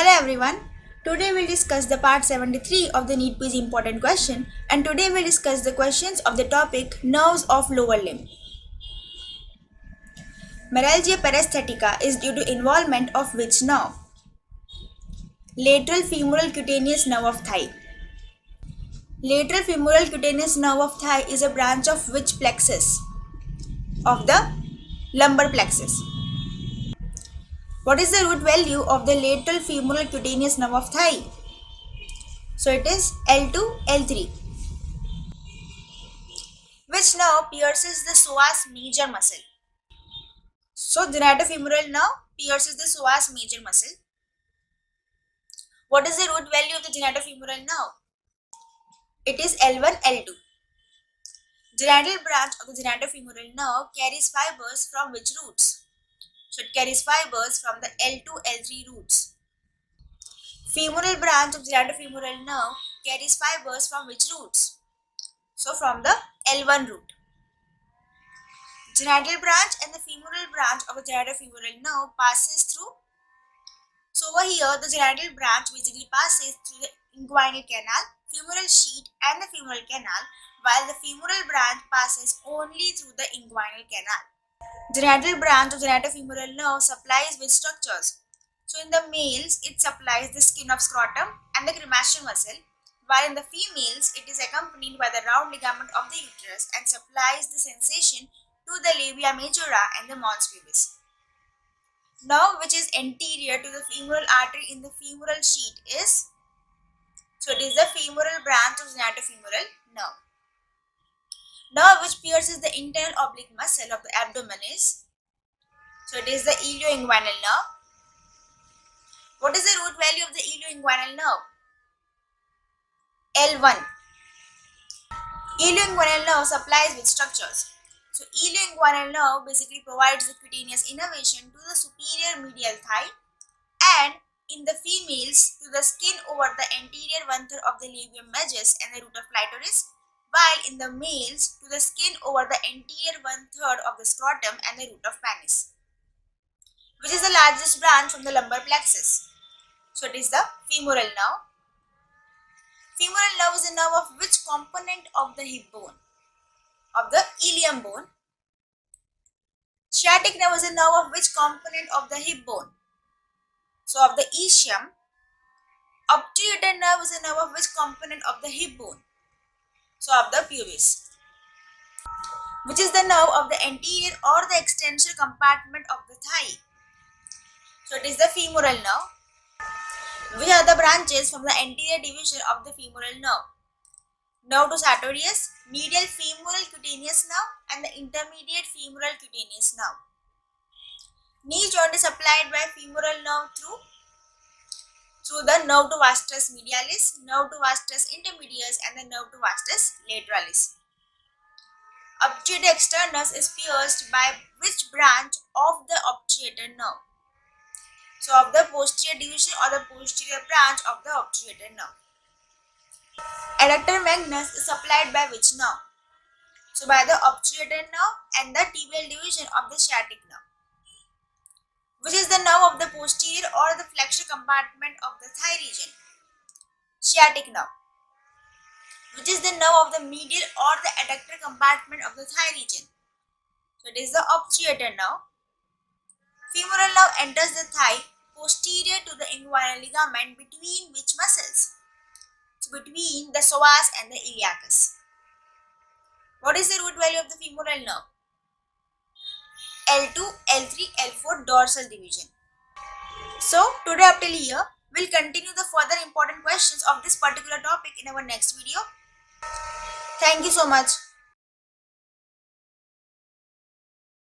Hello everyone. Today we'll discuss the part 73 of the NEET quiz important question, and today we'll discuss the questions of the topic nerves of lower limb. Meralgia paresthetica is due to involvement of which nerve? Lateral femoral cutaneous nerve of thigh. Lateral femoral cutaneous nerve of thigh is a branch of which plexus? Of the lumbar plexus. What is the root value of the lateral femoral cutaneous nerve of thigh? So it is L2, L3. Which nerve pierces the psoas major muscle? So genitofemoral nerve pierces the psoas major muscle. What is the root value of the genitofemoral nerve? It is L1, L2. Genital branch of the genitofemoral nerve carries fibers from which roots? So it carries fibers from the L2, L3 roots. Femoral branch of genitofemoral nerve carries fibers from which roots? So from the L1 root. Genital branch and the femoral branch of the genitofemoral nerve passes through. So over here the genital branch basically passes through the inguinal canal, femoral sheath and the femoral canal, while the femoral branch passes only through the inguinal canal. Genital branch of genitofemoral nerve supplies which structures? So in the males it supplies the skin of scrotum and the cremaster muscle, while in the females it is accompanied by the round ligament of the uterus and supplies the sensation to the labia majora and the mons pubis. Nerve which is anterior to the femoral artery in the femoral sheath is? So it is the femoral branch of genitofemoral nerve. Nerve which pierces the internal oblique muscle of the abdomen is? So it is the ilioinguinal nerve. What is the root value of the ilioinguinal nerve? L1. Ilioinguinal nerve supplies with structures. So ilioinguinal nerve basically provides the cutaneous innervation to the superior medial thigh, and in the females to the skin over the anterior one-third of the labium majus and the root of clitoris, while in the males to the skin over the anterior one-third of the scrotum and the root of penis. Which is the largest branch from the lumbar plexus? So it is the femoral nerve. Femoral nerve is a nerve of which component of the hip bone? Of the ilium bone. Sciatic nerve is a nerve of which component of the hip bone? So of the ischium. Obturator nerve is a nerve of which component of the hip bone? So of the pubis. Which is the nerve of the anterior or the extensor compartment of the thigh? So it is the femoral nerve. Which are the branches from the anterior division of the femoral nerve? Nerve to sartorius, medial femoral cutaneous nerve and the intermediate femoral cutaneous nerve. Knee joint is supplied by femoral nerve through the nerve to vastus medialis, nerve to vastus intermedius and the nerve to vastus lateralis. Obturator externus is pierced by which branch of the obturator nerve? So of the posterior division or the posterior branch of the obturator nerve. Adductor magnus is supplied by which nerve? So by the obturator nerve and the tibial division of the sciatic nerve. Which is the nerve of the posterior or the flexure compartment of the thigh region? Sciatic nerve. Which is the nerve of the medial or the adductor compartment of the thigh region? So it is the obturator nerve. Femoral nerve enters the thigh posterior to the inguinal ligament between which muscles? So between the psoas and the iliacus. What is the root value of the femoral nerve? L2, L3, L4 dorsal division. So today up till here, we'll continue the further important questions of this particular topic in our next video. Thank you so much.